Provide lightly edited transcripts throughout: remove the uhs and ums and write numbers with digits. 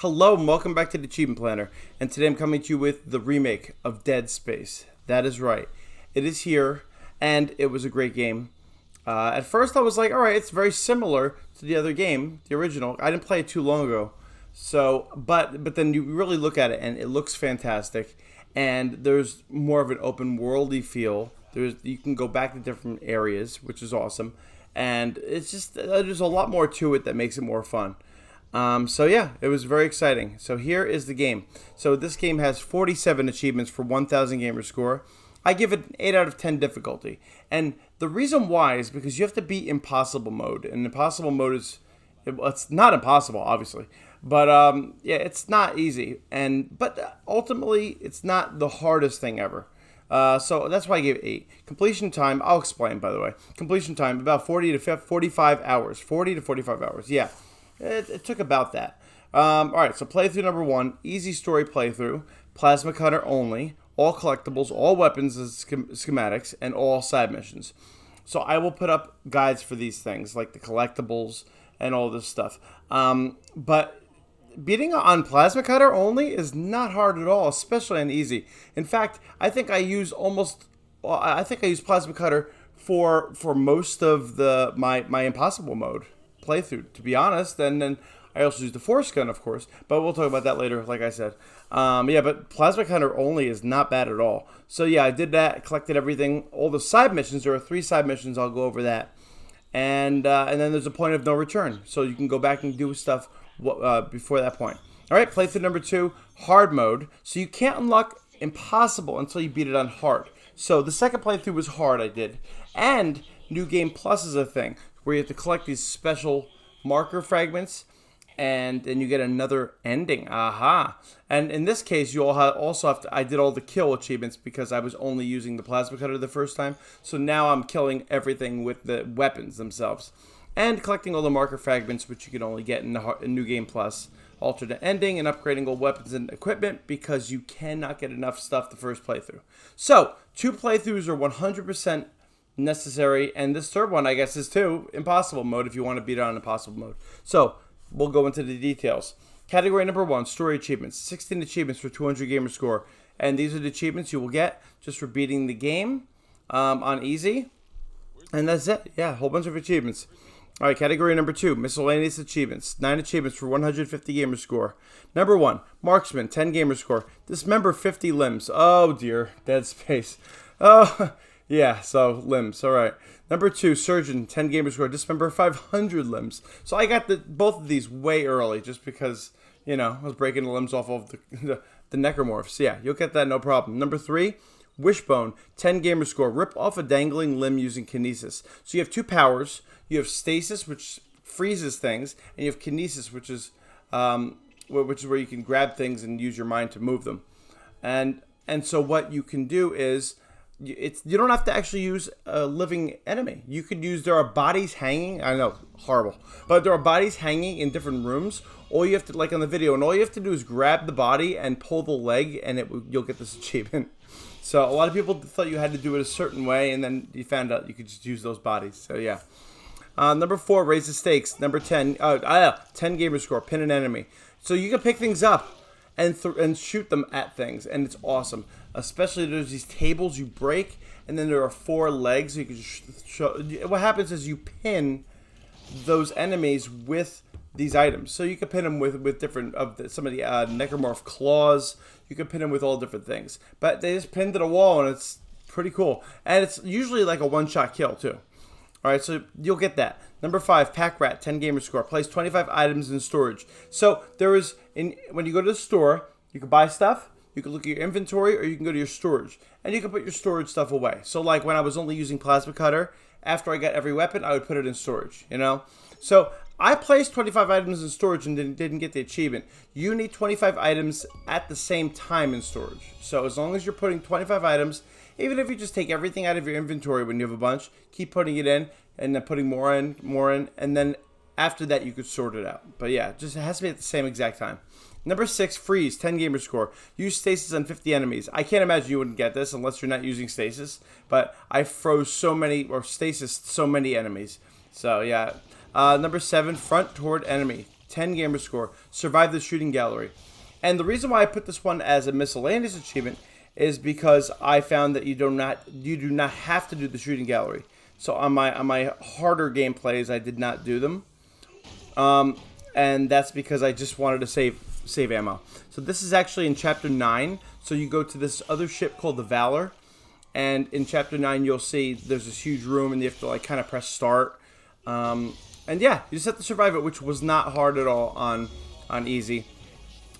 Hello and welcome back to the Achievement Planner, and today I'm coming to you with the remake of Dead Space. That is right. It is here, and it was a great game. At first I was like, alright, it's very similar to the other game, the original. I didn't play it too long ago. So, but then you really look at it and it looks fantastic, and there's more of an open worldy feel. You can go back to different areas, which is awesome, and it's just there's a lot more to it that makes it more fun. So yeah, it was very exciting. So here is the game. So this game has 47 achievements for 1,000 gamer score. I give it an 8 out of 10 difficulty. And the reason why is because you have to beat impossible mode. And impossible mode is, it's not impossible, obviously. But yeah, it's not easy. But ultimately, it's not the hardest thing ever. So that's why I gave it 8. Completion time, I'll explain, by the way. Completion time, about 40 to 45 hours. 40 to 45 hours, yeah. It took about that. Alright, so playthrough number 1, easy story playthrough, plasma cutter only, all collectibles, all weapons as schematics, and all side missions. So I will put up guides for these things, like the collectibles and all this stuff. But beating on plasma cutter only is not hard at all, especially on easy. In fact, I think I use plasma cutter for most of my impossible mode playthrough, to be honest. And then I also use the force gun, of course, but we'll talk about that later, like I said. Yeah, but plasma cutter only is not bad at all. So yeah, I did that, collected everything, all the side missions. There are 3 side missions. I'll go over that, and then there's a point of no return, so you can go back and do stuff before that point. All right, playthrough number 2, hard mode. So you can't unlock impossible until you beat it on hard. So the second playthrough was hard, I did, and New Game Plus is a thing where you have to collect these special marker fragments, and then you get another ending. Aha! And in this case, you also have to. I did all the kill achievements because I was only using the plasma cutter the first time. So now I'm killing everything with the weapons themselves, and collecting all the marker fragments, which you can only get in New Game Plus. Alternate ending and upgrading all weapons and equipment because you cannot get enough stuff the first playthrough. So 2 playthroughs are 100% necessary, and this third one, I guess, is too impossible mode if you want to beat it on impossible mode. So we'll go into the details. Category number 1, story achievements. 16 achievements for 200 gamer score, and these are the achievements you will get just for beating the game on easy, and that's it. Yeah, a whole bunch of achievements. All right, category number 2, miscellaneous achievements. 9 achievements for 150 gamer score. Number 1, marksman, 10 gamer score. Dismember 50 limbs. Oh dear, Dead Space. Oh. Yeah, so limbs, all right. Number 2, surgeon, 10 gamer score, dismember 500 limbs. So I got both of these way early just because, you know, I was breaking the limbs off of the necromorphs. Yeah, you'll get that no problem. Number 3, wishbone, 10 gamer score, rip off a dangling limb using kinesis. So you have 2 powers. You have stasis, which freezes things, and you have kinesis, which is where you can grab things and use your mind to move them. And so what you can do is, you don't have to actually use a living enemy. You could use, there are bodies hanging. I know, horrible. But there are bodies hanging in different rooms. All you have to, like on the video, and all you have to do is grab the body and pull the leg, and you'll get this achievement. So a lot of people thought you had to do it a certain way, and then you found out you could just use those bodies. So yeah. Number 4, raise the stakes. Number 10, 10 gamer score, pin an enemy. So you can pick things up and shoot them at things, and it's awesome. Especially there's these tables you break, and then there are 4 legs. So you can show. What happens is you pin those enemies with these items. So you can pin them with different some of the necromorph claws. You can pin them with all different things. But they just pin to the wall, and it's pretty cool. And it's usually like a one-shot kill too. All right, so you'll get that. Number 5, pack rat, 10 gamer score. Place 25 items in storage. So when you go to the store, you can buy stuff. You can look at your inventory, or you can go to your storage, and you can put your storage stuff away. So like when I was only using plasma cutter, after I got every weapon, I would put it in storage, you know? So I placed 25 items in storage and didn't get the achievement. You need 25 items at the same time in storage. So as long as you're putting 25 items, even if you just take everything out of your inventory when you have a bunch, keep putting it in, and then putting more in, and then after that you could sort it out. But yeah, it has to be at the same exact time. Number 6, freeze, 10 gamer score. Use stasis on 50 enemies. I can't imagine you wouldn't get this unless you're not using stasis, but I froze so many enemies. So yeah. Number 7, front toward enemy. 10 gamer score, survive the shooting gallery. And the reason why I put this one as a miscellaneous achievement is because I found that you do not have to do the shooting gallery. So on my harder gameplays, I did not do them, and that's because I just wanted to save ammo. So this is actually in chapter 9. So you go to this other ship called the Valor, and in chapter 9 you'll see there's this huge room, and you have to like kind of press start. And yeah, you just have to survive it, which was not hard at all on easy.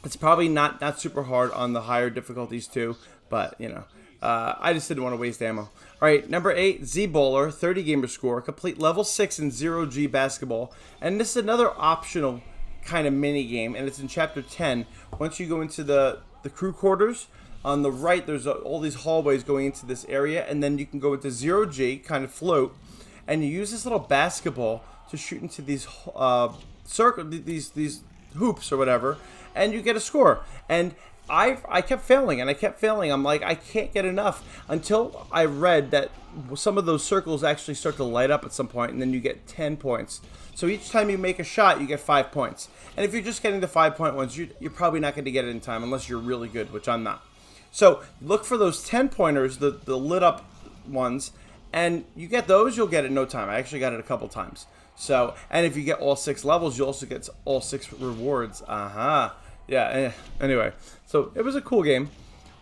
It's probably not super hard on the higher difficulties too, but you know, I just didn't want to waste ammo. All right, number 8, Z-Bowler, 30 gamer score, complete level 6 in 0G basketball, and this is another optional kind of mini game, and it's in chapter 10. Once you go into the crew quarters, on the right there's all these hallways going into this area, and then you can go into 0G, kind of float, and you use this little basketball to shoot into these these hoops or whatever, and you get a score. And I kept failing, and I kept failing. I'm like, I can't get enough, until I read that some of those circles actually start to light up at some point, and then you get 10 points. So each time you make a shot, you get 5 points. And if you're just getting the 5-point ones, you're probably not going to get it in time unless you're really good, which I'm not. So look for those 10-pointers, the lit up ones, and you get those, you'll get it in no time. I actually got it a couple times. So, and if you get all 6 levels, you also get all 6 rewards. Yeah, anyway. So, it was a cool game.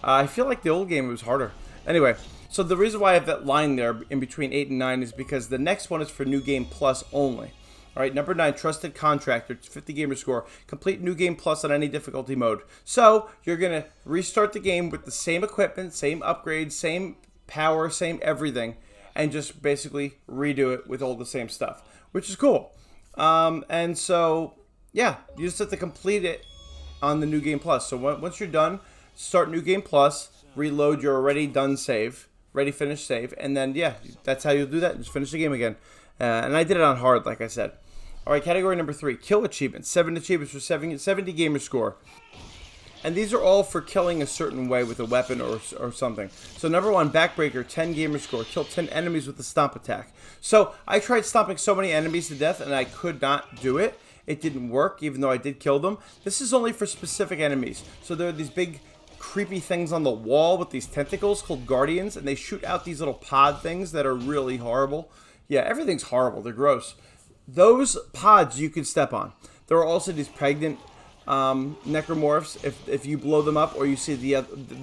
I feel like the old game was harder. Anyway, so the reason why I have that line there in between 8 and 9 is because the next one is for New Game Plus only. All right, number 9, Trusted Contractor, 50 gamer score. Complete New Game Plus on any difficulty mode. So, you're going to restart the game with the same equipment, same upgrades, same power, same everything, and just basically redo it with all the same stuff, which is cool. And so, yeah, you just have to complete it on the New Game Plus. So once you're done, start New Game Plus, reload your already done save, ready finish save, and then, yeah, that's how you'll do that. Just finish the game again. And I did it on hard, like I said. All right, category number 3, kill achievements. 7 achievements for 70 gamer score. And these are all for killing a certain way with a weapon or something. So number 1, Backbreaker, 10 gamer score. Kill 10 enemies with a stomp attack. So I tried stomping so many enemies to death, and I could not do it. It didn't work, even though I did kill them. This is only for specific enemies. So there are these big creepy things on the wall with these tentacles called Guardians, and they shoot out these little pod things that are really horrible. Yeah, everything's horrible. They're gross. Those pods you can step on. There are also these pregnant necromorphs. If you blow them up, or you see the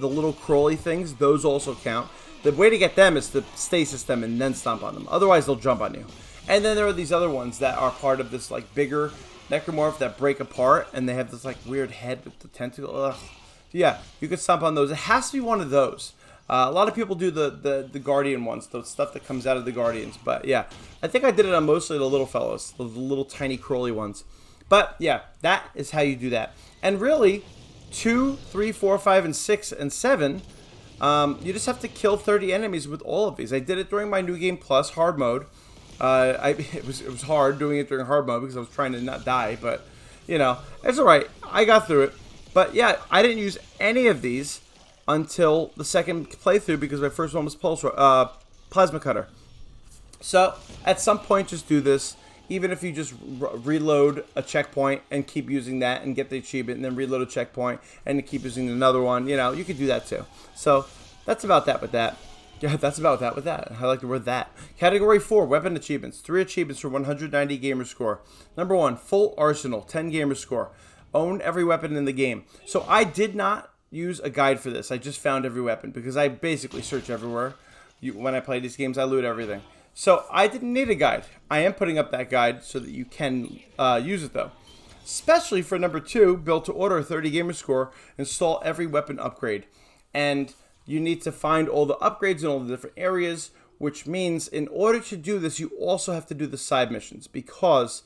little crawly things, those also count. The way to get them is to stasis them and then stomp on them. Otherwise, they'll jump on you. And then there are these other ones that are part of this like bigger necromorph that break apart, and they have this like weird head with the tentacle. Ugh. Yeah, you can stomp on those. It has to be one of those. A lot of people do the Guardian ones, the stuff that comes out of the Guardians. But yeah, I think I did it on mostly the little fellows, the little tiny crawly ones. But yeah, that is how you do that. And really, 2, 3, 4, 5, and 6, and 7, you just have to kill 30 enemies with all of these. I did it during my New Game Plus hard mode. It was hard doing it during hard mode because I was trying to not die. But, you know, it's alright. I got through it. But yeah, I didn't use any of these until the second playthrough because my first one was Plasma Cutter. So, at some point, just do this. Even if you just reload a checkpoint and keep using that and get the achievement, and then reload a checkpoint and keep using another one, you know, you could do that too. So, that's about that with that. Yeah, that's about that with that. I like the word that. Category 4, weapon achievements. 3 achievements for 190 gamer score. Number 1, full arsenal, 10 gamer score. Own every weapon in the game. So, I did not use a guide for this. I just found every weapon because I basically search everywhere. When I play these games, I loot everything. So I didn't need a guide. I am putting up that guide so that you can use it though. Especially for number 2, build to order, 30 gamer score, install every weapon upgrade. And you need to find all the upgrades in all the different areas, which means in order to do this, you also have to do the side missions because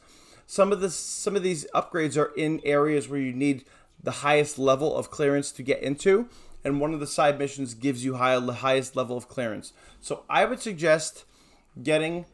some of these upgrades are in areas where you need the highest level of clearance to get into, and one of the side missions gives you the highest level of clearance. So I would suggest getting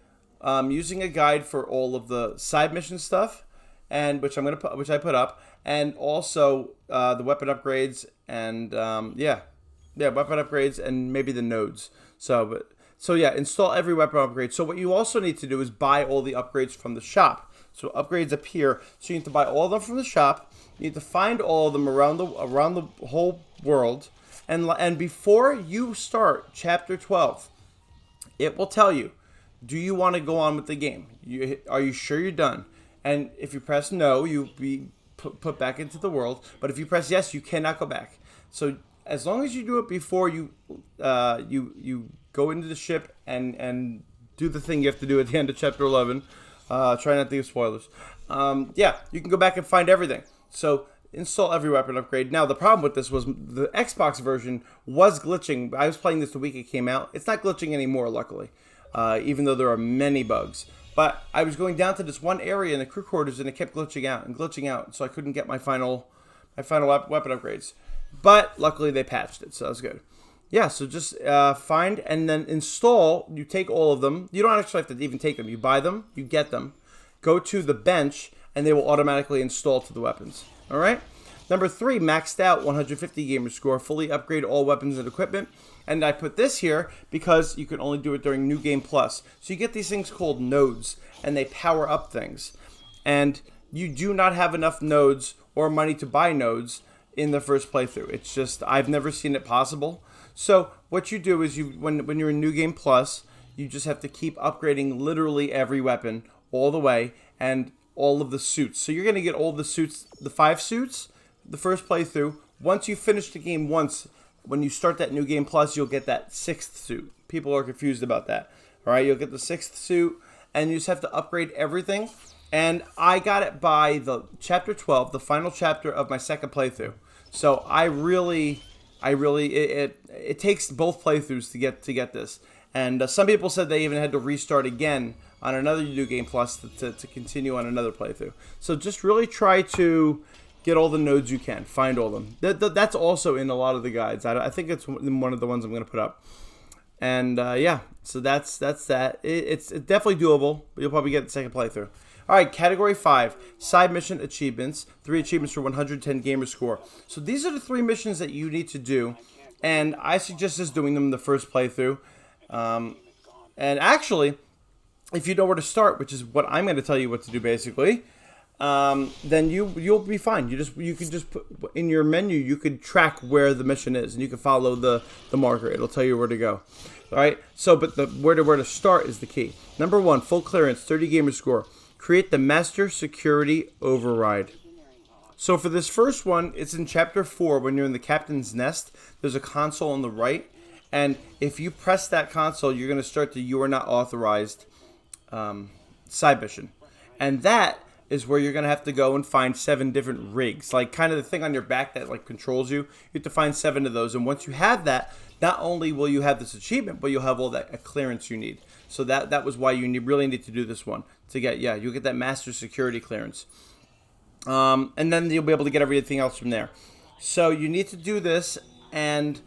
using a guide for all of the side mission stuff, and which I put up, and also the weapon upgrades and weapon upgrades and maybe the nodes. So yeah, install every weapon upgrade. So what you also need to do is buy all the upgrades from the shop. So upgrades appear. So you need to buy all of them from the shop. You need to find all of them around the whole world. And before you start Chapter 12, it will tell you, do you want to go on with the game? Are you sure you're done? And if you press no, you'll be put back into the world. But if you press yes, you cannot go back. So as long as you do it before you go into the ship and do the thing you have to do at the end of Chapter 11, try not to give spoilers. Yeah, you can go back and find everything. So install every weapon upgrade. Now, the problem with this was the Xbox version was glitching. I was playing this the week it came out. It's not glitching anymore, luckily, even though there are many bugs. But I was going down to this one area in the crew quarters, and it kept glitching out, so I couldn't get my final weapon upgrades. But luckily, they patched it, so that was good. Yeah, so just find and then install. You take all of them. You don't actually have to even take them. You buy them, you get them, go to the bench, and they will automatically install to the weapons. All right? Number 3, maxed out 150 gamer score, fully upgrade all weapons and equipment. And I put this here because you can only do it during New Game Plus. So you get these things called nodes, and they power up things. And you do not have enough nodes or money to buy nodes in the first playthrough. It's just, I've never seen it possible. So what you do is when you're in New Game Plus, you just have to keep upgrading literally every weapon all the way and all of the suits. So you're going to get all the suits, the 5 suits, the first playthrough. Once you finish the game once, when you start that New Game Plus, you'll get that 6th suit. People are confused about that. All right, you'll get the 6th suit, and you just have to upgrade everything. And I got it by the Chapter 12, the final chapter of my second playthrough. So it takes both playthroughs to get this. And some people said they even had to restart again on another New Game Plus to continue on another playthrough. So just really try to get all the nodes you can. Find all of them. That's also in a lot of the guides. I think it's one of the ones I'm going to put up. And yeah, so that's that. It's definitely doable, but you'll probably get the second playthrough. All right, Category 5, Side Mission Achievements. 3 achievements for 110 gamer score. So these are the 3 missions that you need to do. And I suggest just doing them in the first playthrough. And actually, if you know where to start, which is what I'm going to tell you what to do basically, then you'll be fine. You can just put in your menu, you could track where the mission is, and you can follow the marker. It'll tell you where to go. All right. So, but where to start is the key. Number 1, full clearance, 30 gamer score. Create the master security override. So for this first one, it's in Chapter 4 when you're in the captain's nest. There's a console on the right, and if you press that console, you're going to start the "You are not authorized" side mission, and that is where you're going to have to go and find 7 different rigs, like kind of the thing on your back that like controls you. You have to find 7 of those, and once you have that, not only will you have this achievement, but you'll have all that clearance you need. So that was why you really need to do this one to get, you'll get that master security clearance. And then you'll be able to get everything else from there. So you need to do this, and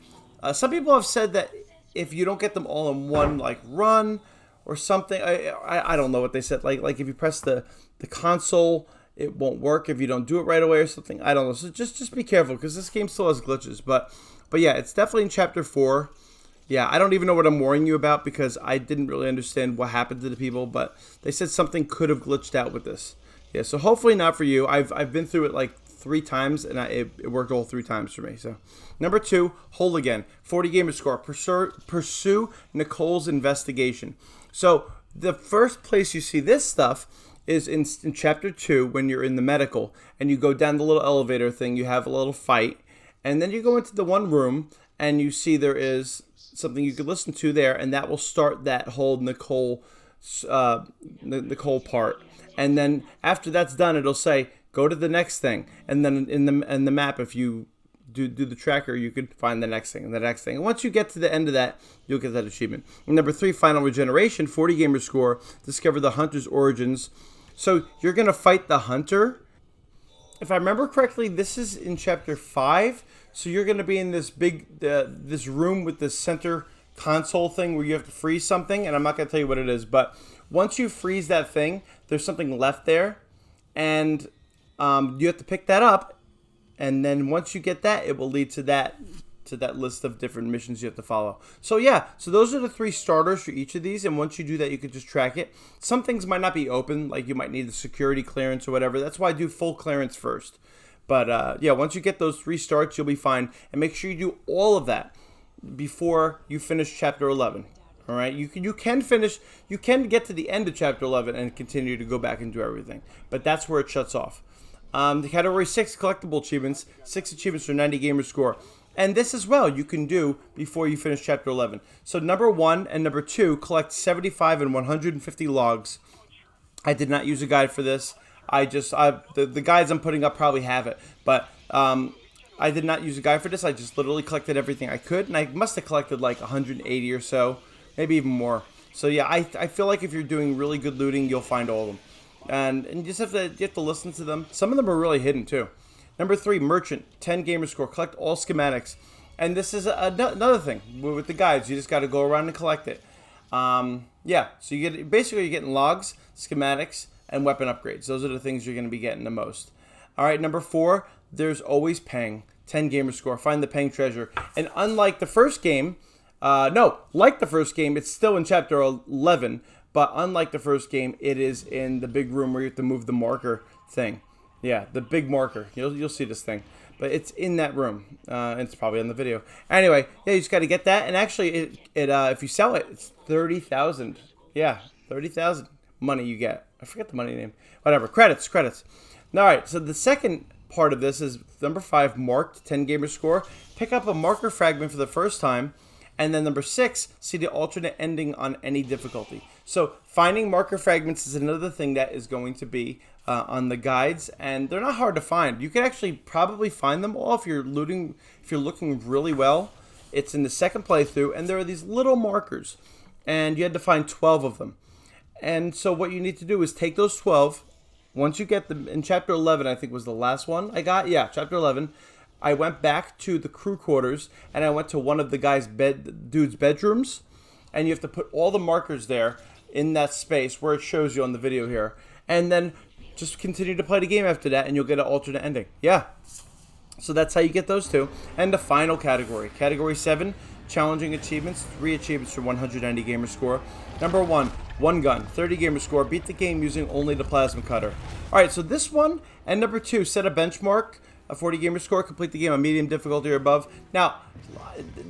some people have said that if you don't get them all in one like run or something, I don't know what they said. Like if you press the console, it won't work if you don't do it right away or something. I don't know. So just be careful because this game still has glitches. But yeah, it's definitely in Chapter 4. Yeah, I don't even know what I'm warning you about because I didn't really understand what happened to the people, but they said something could have glitched out with this. Yeah, so hopefully not for you. I've been through it like 3 times, and it worked all 3 times for me. So, number 2, Hole Again, 40 gamer score. Pursue Nicole's investigation. So the first place you see this stuff is in Chapter 2 when you're in the medical, and you go down the little elevator thing. You have a little fight, and then you go into the one room, and you see there is something you could listen to there, and that will start that whole Nicole part. And then after that's done, it'll say go to the next thing. And then in the map, if you do the tracker, you could find the next thing and the next thing. And once you get to the end of that, you'll get that achievement. And number 3, Final Regeneration, 40 gamer score. Discover the hunter's origins. So you're gonna fight the hunter. If I remember correctly, this is in Chapter 5. So you're gonna be in this big this room with this center console thing where you have to freeze something, and I'm not gonna tell you what it is, but once you freeze that thing, there's something left there, and you have to pick that up, and then once you get that, it will lead to that to that list of different missions you have to follow. So yeah, so those are the 3 starters for each of these, and once you do that, you can just track it. Some things might not be open, like you might need the security clearance or whatever. That's why I do full clearance first. But yeah, once you get those 3 starts, you'll be fine. And make sure you do all of that before you finish Chapter 11. All right, you can finish, you can get to the end of Chapter 11 and continue to go back and do everything. But that's where it shuts off. The category 6, collectible achievements, 6 achievements for 90 gamer score. And this as well you can do before you finish Chapter 11. So number 1 and number 2, collect 75 and 150 logs. I did not use a guide for this. The guides I'm putting up probably have it. But I did not use a guide for this. I just literally collected everything I could. And I must have collected like 180 or so, maybe even more. So yeah, I feel like if you're doing really good looting, you'll find all of them. And you just have to listen to them. Some of them are really hidden too. Number 3, merchant, 10 gamer score, collect all schematics. And this is another thing with the guides. You just got to go around and collect it. Yeah, so you're getting logs, schematics, and weapon upgrades. Those are the things you're going to be getting the most. All right, number 4, there's always peng, 10 gamer score. Find the peng treasure. And unlike the first game, like the first game, it's still in Chapter 11. But unlike the first game, it is in the big room where you have to move the marker thing. Yeah, the big marker. You'll see this thing. But it's in that room. It's probably on the video. Anyway, yeah, you just got to get that. And actually, if you sell it, it's 30,000. Yeah, 30,000 money you get. I forget the money name. Whatever. Credits. All right, so the second part of this is number 5, marked, 10 gamer score. Pick up a marker fragment for the first time. And then number 6, see the alternate ending on any difficulty. So finding marker fragments is another thing that is going to be on the guides, and they're not hard to find. You can actually probably find them all if you're looting, if you're looking really well. It's in the second playthrough, and there are these little markers, and you had to find 12 of them. And so what you need to do is take those 12. Once you get them in Chapter 11, I think was the last one I got. Yeah, Chapter 11. I went back to the crew quarters, and I went to one of the dude's bedrooms, and you have to put all the markers there in that space where it shows you on the video here, and then just continue to play the game after that, and you'll get an alternate ending. Yeah, so that's how you get those 2. And the final category, category 7, challenging achievements, 3 achievements for 190 gamer score. Number 1, one gun, 30 gamer score, beat the game using only the plasma cutter. All right, so this one, and number 2, set a benchmark, a 40 gamer score, complete the game on medium difficulty or above. Now,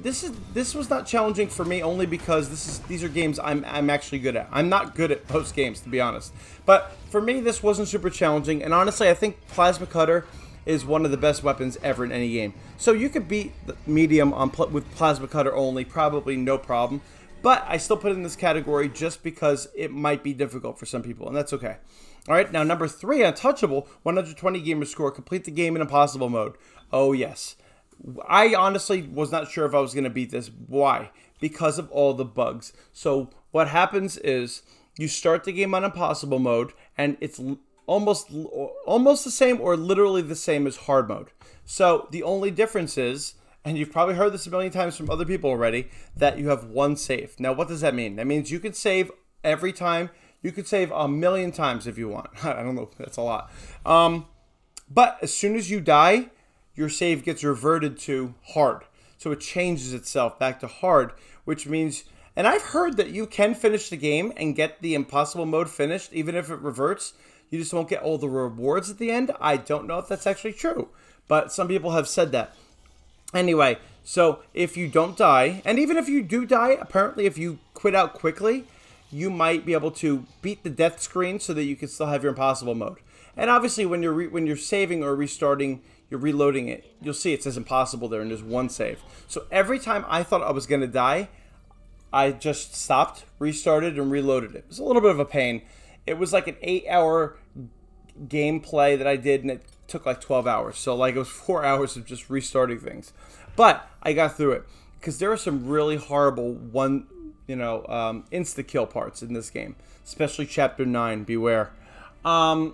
this was not challenging for me only because these are games I'm actually good at. I'm not good at most games, to be honest. But for me, this wasn't super challenging, and honestly, I think plasma cutter is one of the best weapons ever in any game. So you could beat the medium with plasma cutter only, probably no problem. But I still put it in this category just because it might be difficult for some people, and that's okay. All right, now number 3, untouchable, 120 gamer score, complete the game in impossible mode. Oh yes, I honestly was not sure if I was going to beat this. Why? Because of all the bugs. So what happens is you start the game on impossible mode, and it's almost the same or literally the same as hard mode. So the only difference is, and you've probably heard this a million times from other people already, that you have one save. Now what does that mean? That means you can save every time. You could save 1,000,000 times if you want. I don't know. That's a lot. But as soon as you die, your save gets reverted to hard. So it changes itself back to hard, which means... And I've heard that you can finish the game and get the impossible mode finished, even if it reverts. You just won't get all the rewards at the end. I don't know if that's actually true, but some people have said that. Anyway, so if you don't die, and even if you do die, apparently if you quit out quickly, you might be able to beat the death screen so that you can still have your impossible mode. And obviously when you're saving or restarting, you're reloading it, you'll see it says impossible there and there's one save. So every time I thought I was going to die, I just stopped, restarted, and reloaded it. It was a little bit of a pain. It was like an 8-hour gameplay that I did, and it took like 12 hours. So like it was 4 hours of just restarting things. But I got through it because there are some really horrible insta-kill parts in this game, especially Chapter 9, beware. And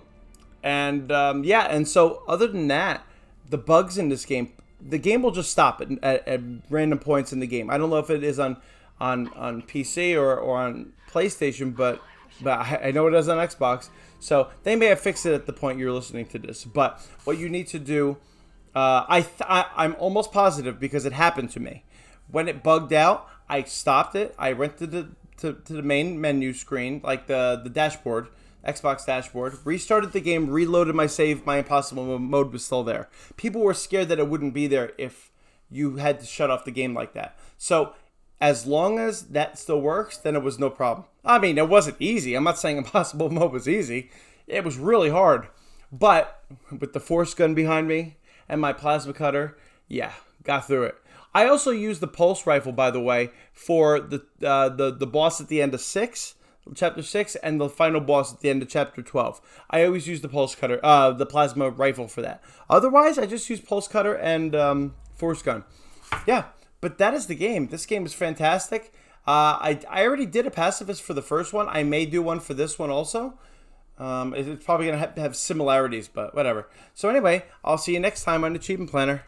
so other than that, the bugs in this game, the game will just stop at random points in the game. I don't know if it is on PC or on PlayStation, but I know it is on Xbox. So they may have fixed it at the point you're listening to this. But what you need to do I'm almost positive because it happened to me. When it bugged out, I stopped it. I went to the main menu screen, like the dashboard, Xbox dashboard, restarted the game, reloaded my save, my impossible mode was still there. People were scared that it wouldn't be there if you had to shut off the game like that. So as long as that still works, then it was no problem. I mean, it wasn't easy. I'm not saying impossible mode was easy. It was really hard. But with the force gun behind me and my plasma cutter, yeah, got through it. I also used the pulse rifle, by the way, for the boss at the end of chapter 6, and the final boss at the end of chapter 12. I always use the pulse cutter, the plasma rifle for that. Otherwise, I just use pulse cutter and force gun. Yeah, but that is the game. This game is fantastic. I already did a pacifist for the first one. I may do one for this one also. It's probably going to have similarities, but whatever. So anyway, I'll see you next time on Achievement Planner.